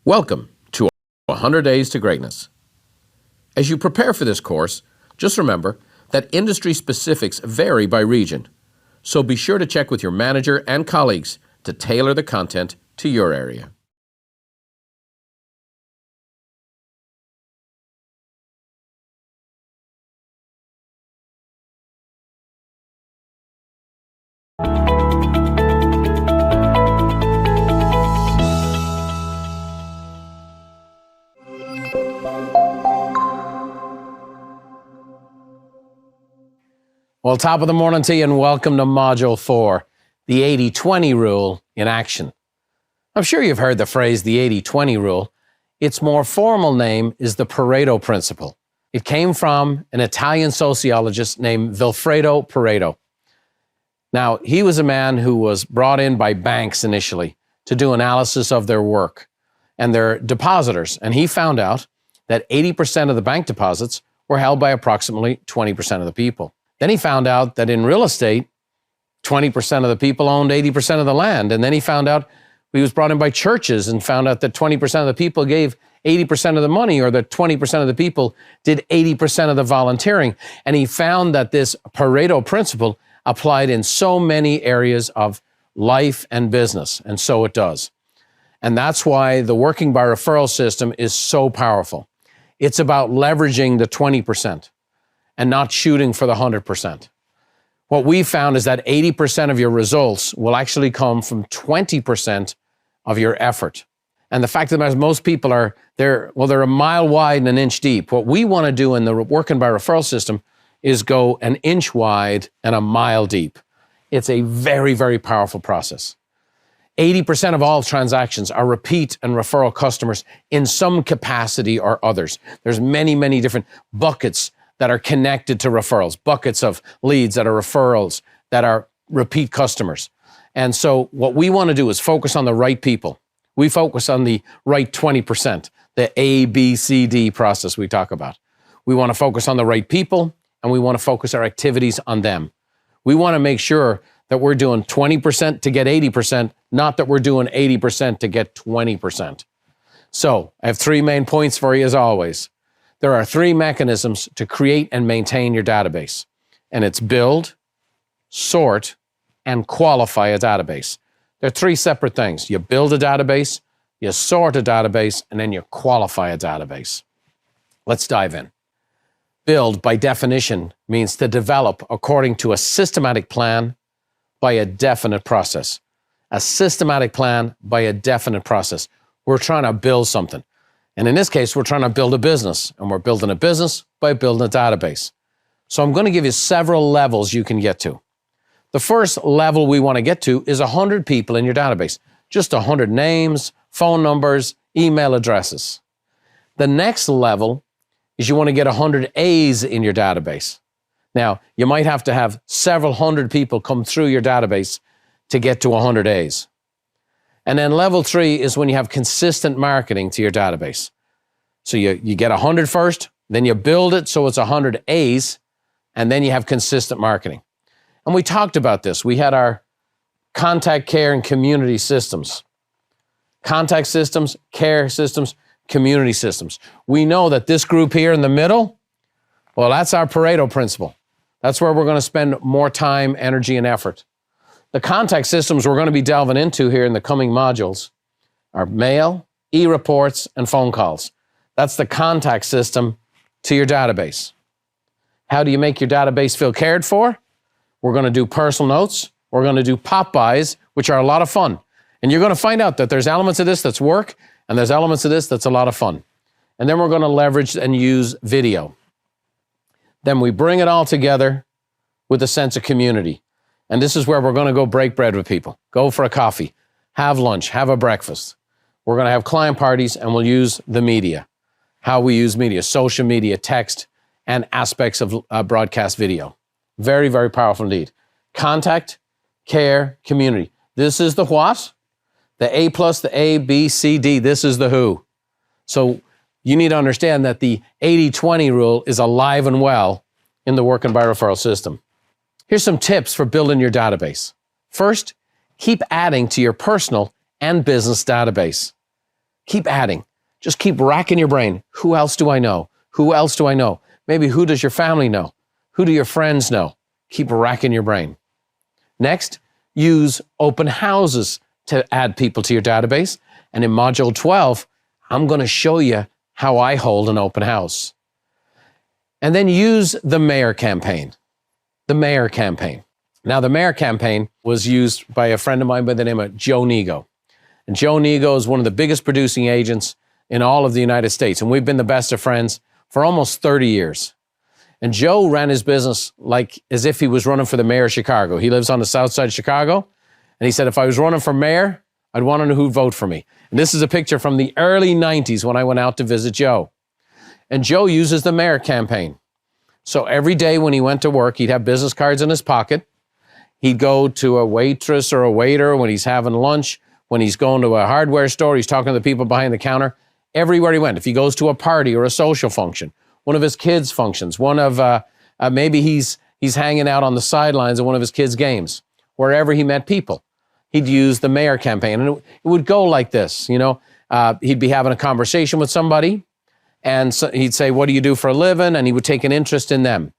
Welcome to 100 Days to Greatness. As you prepare for this course, just remember that industry specifics vary by region, so be sure to check with your manager and colleagues to tailor the content to your area. Well, top of the morning to you and welcome to Module 4, the 80-20 rule in action. I'm sure you've heard the phrase the 80-20 rule. Its more formal name is the Pareto principle. It came from an Italian sociologist named Vilfredo Pareto. Now, he was a man who was brought in by banks initially to do analysis of their work and their depositors, and he found out that 80% of the bank deposits were held by approximately 20% of the people. Then he found out that in real estate, 20% of the people owned 80% of the land. And then he found out he was brought in by churches and found out that 20% of the people gave 80% of the money, or that 20% of the people did 80% of the volunteering. And he found that this Pareto principle applied in so many areas of life and business. And so it does. And that's why the working by referral system is so powerful. It's about leveraging the 20%. And not shooting for the 100%. What we found is that 80% of your results will actually come from 20% of your effort. And the fact of the matter is most people they're a mile wide and an inch deep. What we want to do in the working by referral system is go an inch wide and a mile deep. It's a very, very powerful process. 80% of all transactions are repeat and referral customers in some capacity or others. There's many, many different buckets that are connected to referrals, buckets of leads that are referrals, that are repeat customers. And so what we want to do is focus on the right people. We focus on the right 20%, the A, B, C, D process we talk about. We want to focus on the right people, and we want to focus our activities on them. We want to make sure that we're doing 20% to get 80%, not that we're doing 80% to get 20%. So I have three main points for you as always. There are three mechanisms to create and maintain your database, and it's build, sort, and qualify a database. They're three separate things. You build a database, you sort a database, and then you qualify a database. Let's dive in. Build, by definition, means to develop according to a systematic plan by a definite process. A systematic plan by a definite process. We're trying to build something. And in this case, we're trying to build a business, and we're building a business by building a database. So I'm going to give you several levels you can get to. The first level we want to get to is 100 people in your database. Just 100 names, phone numbers, email addresses. The next level is you want to get 100 A's in your database. Now, you might have to have several hundred people come through your database to get to 100 A's. And then level 3 is when you have consistent marketing to your database. So you get 100 first, then you build it so it's 100 A's, and then you have consistent marketing. And we talked about this. We had our contact, care, and community systems. Contact systems, care systems, community systems. We know that this group here in the middle, well, that's our Pareto principle. That's where we're going to spend more time, energy, and effort. The contact systems we're going to be delving into here in the coming modules are mail, e-reports, and phone calls. That's the contact system to your database. How do you make your database feel cared for? We're going to do personal notes. We're going to do pop-bys, which are a lot of fun. And you're going to find out that there's elements of this that's work, and there's elements of this that's a lot of fun. And then we're going to leverage and use video. Then we bring it all together with a sense of community. And this is where we're going to go break bread with people, go for a coffee, have lunch, have a breakfast. We're going to have client parties, and we'll use the media. How we use media, social media, text, and aspects of broadcast video. Very, very powerful indeed. Contact, care, community. This is the what, the A plus, the A, B, C, D. This is the who. So you need to understand that the 80-20 rule is alive and well in the working by referral system. Here's some tips for building your database. First, keep adding to your personal and business database. Keep adding. Just keep racking your brain. Who else do I know? Who else do I know? Maybe who does your family know? Who do your friends know? Keep racking your brain. Next, use open houses to add people to your database. And in Module 12, I'm going to show you how I hold an open house. And then use the Mayor campaign. The Mayor campaign. Now, the Mayor campaign was used by a friend of mine by the name of Joe Nego. And Joe Nego is one of the biggest producing agents in all of the United States. And we've been the best of friends for almost 30 years. And Joe ran his business like as if he was running for the mayor of Chicago. He lives on the south side of Chicago. And he said, if I was running for mayor, I'd want to know who'd vote for me. And this is a picture from the early 90s when I went out to visit Joe. And Joe uses the Mayor campaign. So every day when he went to work, he'd have business cards in his pocket. He'd go to a waitress or a waiter when he's having lunch, when he's going to a hardware store, he's talking to the people behind the counter. Everywhere he went, if he goes to a party or a social function, one of his kids' functions, one of maybe he's hanging out on the sidelines of one of his kids' games, wherever he met people, he'd use the Mayor campaign. And it would go like this, you know, he'd be having a conversation with somebody, and so he'd say, what do you do for a living? And he would take an interest in them.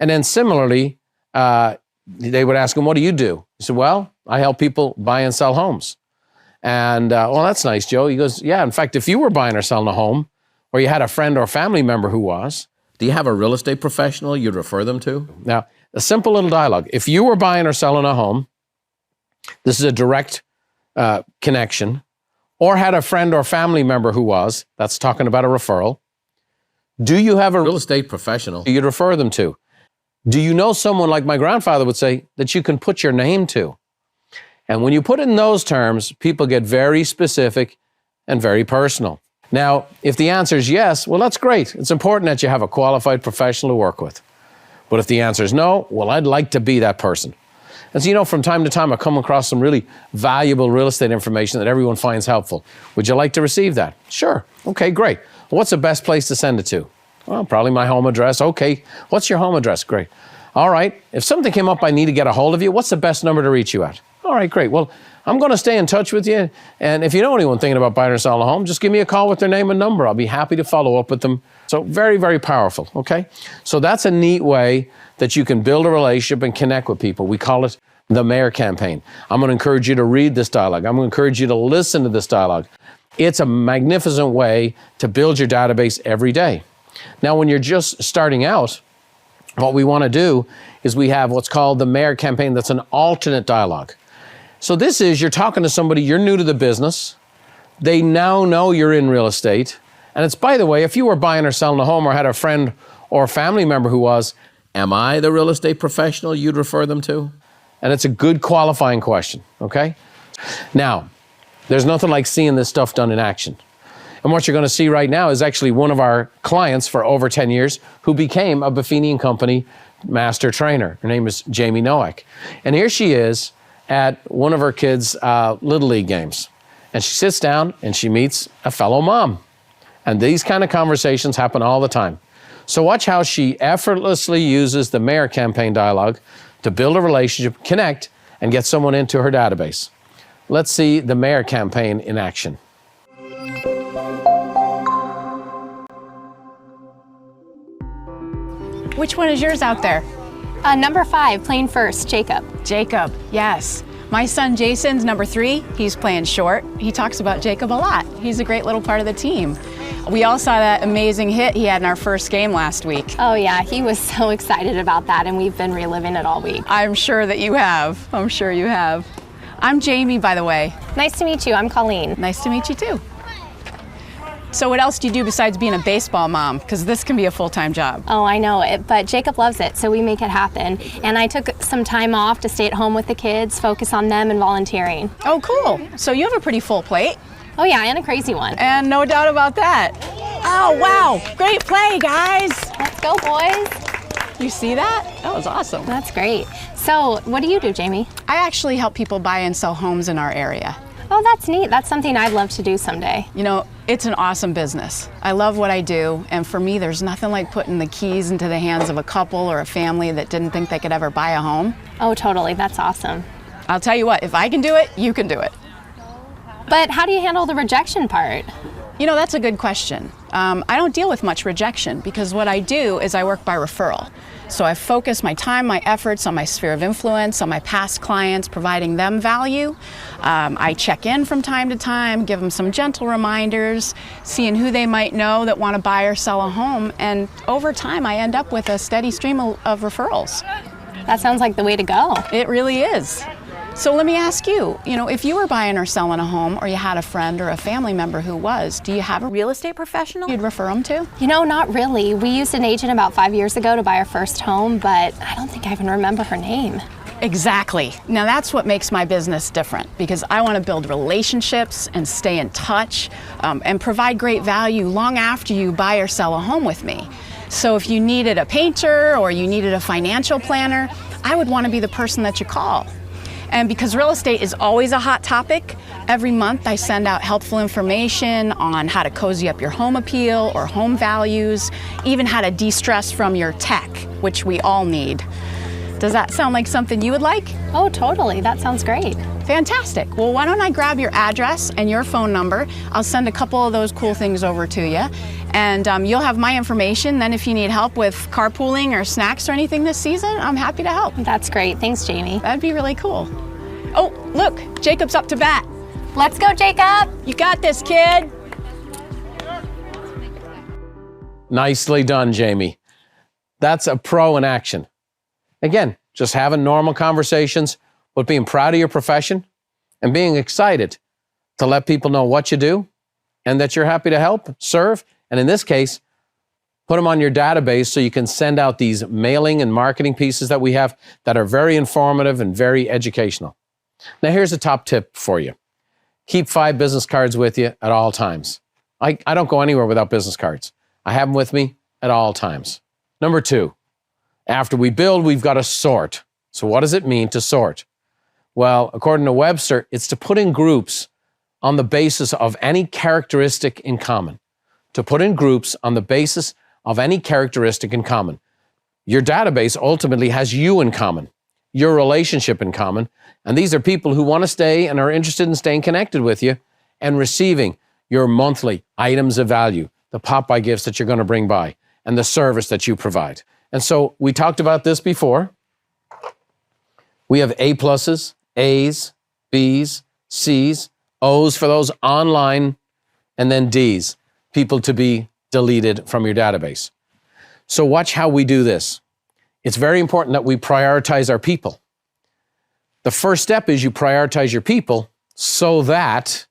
And then similarly, they would ask him, what do you do? He said, well, I help people buy and sell homes. And, well, that's nice, Joe. He goes, yeah, in fact, if you were buying or selling a home, or you had a friend or family member who was, do you have a real estate professional you'd refer them to? Now, a simple little dialogue. If you were buying or selling a home, this is a direct connection, or had a friend or family member who was, that's talking about a referral. Do you have a real estate professional you'd refer them to? Do you know someone, like my grandfather would say, that you can put your name to? And when you put it in those terms, people get very specific and very personal. Now, if the answer is yes, well, that's great. It's important that you have a qualified professional to work with. But if the answer is no, well, I'd like to be that person. And so, you know, from time to time, I come across some really valuable real estate information that everyone finds helpful. Would you like to receive that? Sure. Okay, great. Well, what's the best place to send it to? Well, probably my home address. Okay. What's your home address? Great. All right. If something came up I need to get a hold of you, what's the best number to reach you at? All right, great. Well, I'm going to stay in touch with you. And if you know anyone thinking about buying or selling a home, just give me a call with their name and number. I'll be happy to follow up with them. So very, very powerful, okay? So that's a neat way that you can build a relationship and connect with people. We call it the Mayor campaign. I'm going to encourage you to read this dialogue. I'm going to encourage you to listen to this dialogue. It's a magnificent way to build your database every day. Now, when you're just starting out, what we want to do is we have what's called the Mayor campaign. That's an alternate dialogue. So this is, you're talking to somebody, you're new to the business. They now know you're in real estate. And it's, by the way, if you were buying or selling a home or had a friend or family member who was, am I the real estate professional you'd refer them to? And it's a good qualifying question, okay? Now, there's nothing like seeing this stuff done in action. And what you're going to see right now is actually one of our clients for over 10 years who became a Buffini & Company master trainer. Her name is Jamie Nowak. And here she is at one of her kids' Little League games. And she sits down and she meets a fellow mom. And these kind of conversations happen all the time. So watch how she effortlessly uses the Mayor campaign dialogue to build a relationship, connect, and get someone into her database. Let's see the Mayor campaign in action. Which one is yours out there? Number 5, playing first, Jacob. Jacob, yes. My son Jason's number 3. He's playing short. He talks about Jacob a lot. He's a great little part of the team. We all saw that amazing hit he had in our first game last week. Oh yeah, he was so excited about that, and we've been reliving it all week. I'm sure that you have. I'm sure you have. I'm Jamie, by the way. Nice to meet you. I'm Colleen. Nice to meet you too. So what else do you do besides being a baseball mom? Because this can be a full-time job. Oh, I know it, but Jacob loves it, so we make it happen. And I took some time off to stay at home with the kids, focus on them and volunteering. Oh, cool. So you have a pretty full plate. Oh yeah, and a crazy one. And no doubt about that. Oh, wow. Great play, guys. Let's go, boys. You see that? That was awesome. That's great. So what do you do, Jamie? I actually help people buy and sell homes in our area. Oh, that's neat. That's something I'd love to do someday. You know, it's an awesome business. I love what I do, and for me, there's nothing like putting the keys into the hands of a couple or a family that didn't think they could ever buy a home. Oh, totally. That's awesome. I'll tell you what, if I can do it, you can do it. But how do you handle the rejection part? You know, that's a good question. I don't deal with much rejection because what I do is I work by referral. So I focus my time, my efforts on my sphere of influence, on my past clients, providing them value. I check in from time to time, give them some gentle reminders, seeing who they might know that want to buy or sell a home. And over time, I end up with a steady stream of referrals. That sounds like the way to go. It really is. So let me ask you, if you were buying or selling a home or you had a friend or a family member who was, do you have a real estate professional you'd refer them to? Not really. We used an agent about 5 years ago to buy our first home, but I don't think I even remember her name. Exactly. Now that's what makes my business different because I want to build relationships and stay in touch and provide great value long after you buy or sell a home with me. So if you needed a painter or you needed a financial planner, I would want to be the person that you call. And because real estate is always a hot topic, every month I send out helpful information on how to cozy up your home appeal or home values, even how to de-stress from your tech, which we all need. Does that sound like something you would like? Oh, totally. That sounds great. Fantastic. Well, why don't I grab your address and your phone number? I'll send a couple of those cool things over to you. And you'll have my information. Then if you need help with carpooling or snacks or anything this season, I'm happy to help. That's great. Thanks, Jamie. That'd be really cool. Oh, look, Jacob's up to bat. Let's go, Jacob. You got this, kid. Nicely done, Jamie. That's a pro in action. Again, just having normal conversations, but being proud of your profession and being excited to let people know what you do and that you're happy to help, serve, and in this case, put them on your database so you can send out these mailing and marketing pieces that we have that are very informative and very educational. Now, here's a top tip for you. Keep 5 business cards with you at all times. I don't go anywhere without business cards. I have them with me at all times. Number 2, after we build, we've got to sort. So what does it mean to sort? Well, according to Webster, it's to put in groups on the basis of any characteristic in common. To put in groups on the basis of any characteristic in common. Your database ultimately has you in common, your relationship in common, and these are people who want to stay and are interested in staying connected with you and receiving your monthly items of value, the pop-by gifts that you're going to bring by, and the service that you provide. And so we talked about this before. We have A pluses, A's, B's, C's, O's for those online, and then D's, people to be deleted from your database. So watch how we do this. It's very important that we prioritize our people. The first step is you prioritize your people so that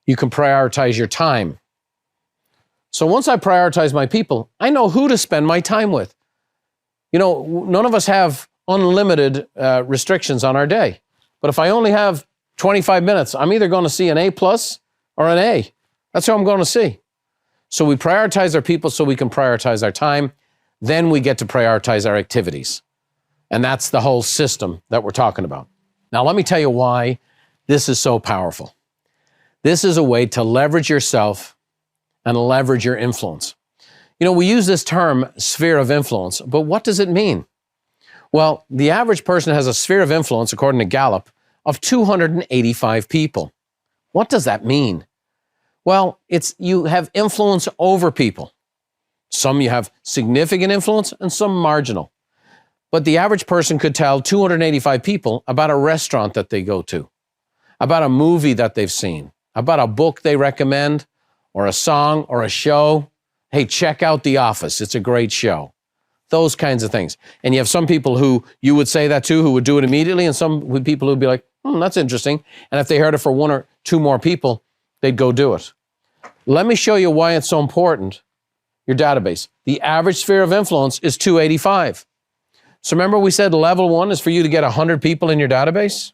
you can prioritize your time. So once I prioritize my people, I know who to spend my time with. None of us have unlimited restrictions on our day. But if I only have 25 minutes, I'm either going to see an A plus or an A. That's who I'm going to see. So we prioritize our people so we can prioritize our time. Then we get to prioritize our activities. And that's the whole system that we're talking about. Now, let me tell you why this is so powerful. This is a way to leverage yourself and leverage your influence. We use this term sphere of influence, but what does it mean? Well, the average person has a sphere of influence, according to Gallup, of 285 people. What does that mean? Well, it's you have influence over people. Some you have significant influence and some marginal. But the average person could tell 285 people about a restaurant that they go to, about a movie that they've seen, about a book they recommend, or a song or a show. Hey, check out The Office. It's a great show. Those kinds of things. And you have some people who you would say that to who would do it immediately, and some people who would be like, that's interesting. And if they heard it for 1 or 2 more people, they'd go do it. Let me show you why it's so important, your database. The average sphere of influence is 285. So remember we said level 1 is for you to get 100 people in your database?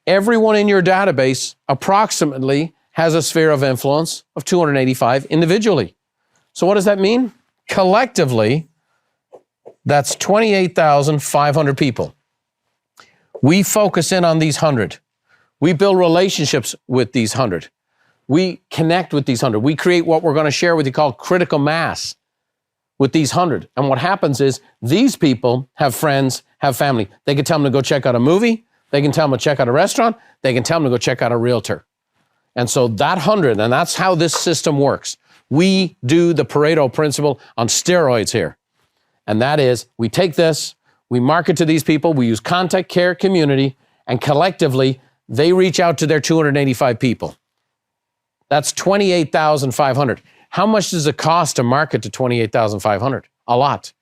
Everyone in your database approximately has a sphere of influence of 285 individually. So what does that mean? Collectively, that's 28,500 people. We focus in on these 100. We build relationships with these 100. We connect with these 100. We create what we're going to share with you called critical mass with these 100. And what happens is these people have friends, have family. They can tell them to go check out a movie. They can tell them to check out a restaurant. They can tell them to go check out a realtor. And so that 100, and that's how this system works. We do the Pareto principle on steroids here. And that is, we take this, we market to these people, we use contact care community, and collectively, they reach out to their 285 people. That's 28,500. How much does it cost to market to 28,500? A lot.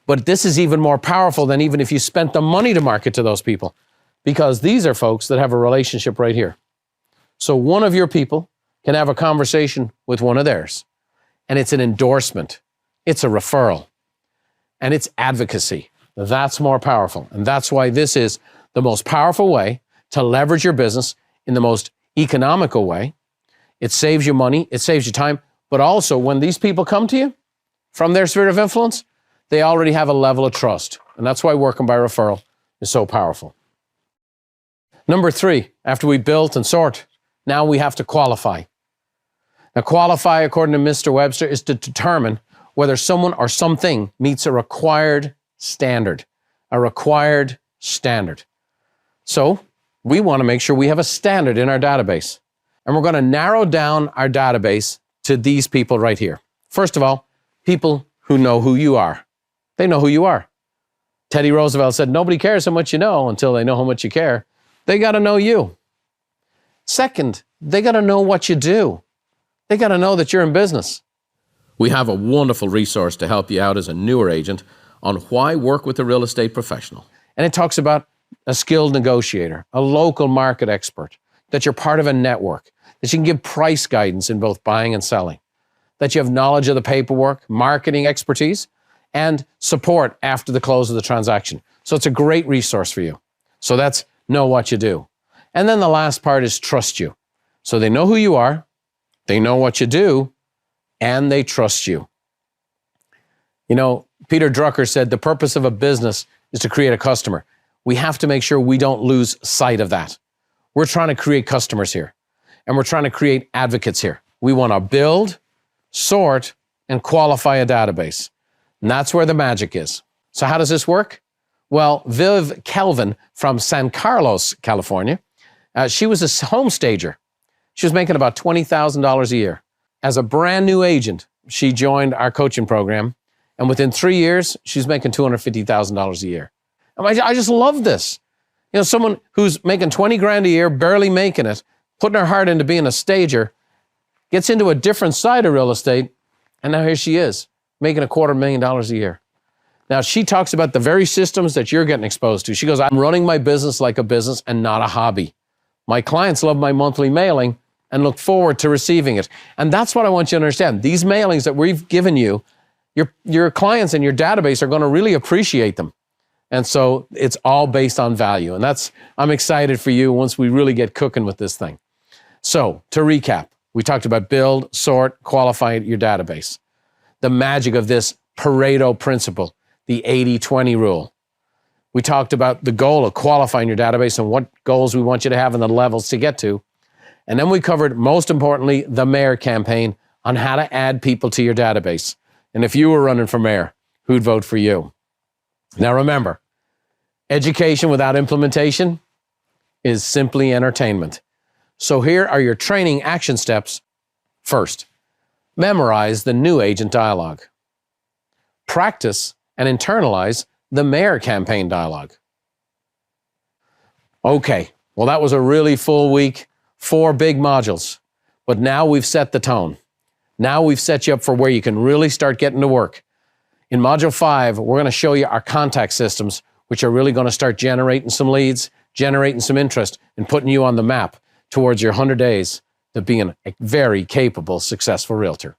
But this is even more powerful than even if you spent the money to market to those people, because these are folks that have a relationship right here. So one of your people can have a conversation with one of theirs, and it's an endorsement, it's a referral, and it's advocacy. That's more powerful. And that's why this is the most powerful way to leverage your business in the most economical way. It saves you money, it saves you time, but also when these people come to you from their sphere of influence, they already have a level of trust. And that's why working by referral is so powerful. Number 3, after we built and sort, now we have to qualify. Now, qualify, according to Mr. Webster, is to determine whether someone or something meets a required standard. A required standard. So, we want to make sure we have a standard in our database. And we're going to narrow down our database to these people right here. First of all, people who know who you are. They know who you are. Teddy Roosevelt said, nobody cares how much you know until they know how much you care. They got to know you. Second, they got to know what you do. They got to know that you're in business. We have a wonderful resource to help you out as a newer agent on why work with a real estate professional. And it talks about a skilled negotiator, a local market expert, that you're part of a network, that you can give price guidance in both buying and selling, that you have knowledge of the paperwork, marketing expertise, and support after the close of the transaction. So it's a great resource for you. So that's know what you do. And then the last part is trust you. So they know who you are, they know what you do, and they trust you. You know, Peter Drucker said the purpose of a business is to create a customer. We have to make sure we don't lose sight of that. We're trying to create customers here, and we're trying to create advocates here. We want to build, sort, and qualify a database. And that's where the magic is. So how does this work? Well, Viv Kelvin from San Carlos, California, she was a home stager. She was making about $20,000 a year. As a brand new agent, she joined our coaching program, and within 3 years, she's making $250,000 a year. I just love this. You know, someone who's making 20 grand a year, barely making it, putting her heart into being a stager, gets into a different side of real estate, and now here she is, making $250,000 a year. Now, she talks about the very systems that you're getting exposed to. She goes, I'm running my business like a business and not a hobby. My clients love my monthly mailing and look forward to receiving it. And that's what I want you to understand. These mailings that we've given you, your clients and your database are going to really appreciate them. And so it's all based on value. And I'm excited for you once we really get cooking with this thing. So to recap, we talked about build, sort, qualify your database. The magic of this Pareto principle, the 80-20 rule. We talked about the goal of qualifying your database and what goals we want you to have and the levels to get to. And then we covered, most importantly, the mayor campaign on how to add people to your database. And if you were running for mayor, who'd vote for you? Now remember, education without implementation is simply entertainment. So here are your training action steps. First, memorize the new agent dialogue. Practice and internalize the mayor campaign dialogue. Okay, well, that was a really full week, 4 big modules, but now we've set the tone. Now we've set you up for where you can really start getting to work. In Module 5, we're going to show you our contact systems, which are really going to start generating some leads, generating some interest, and putting you on the map towards your 100 days to being a very capable, successful realtor.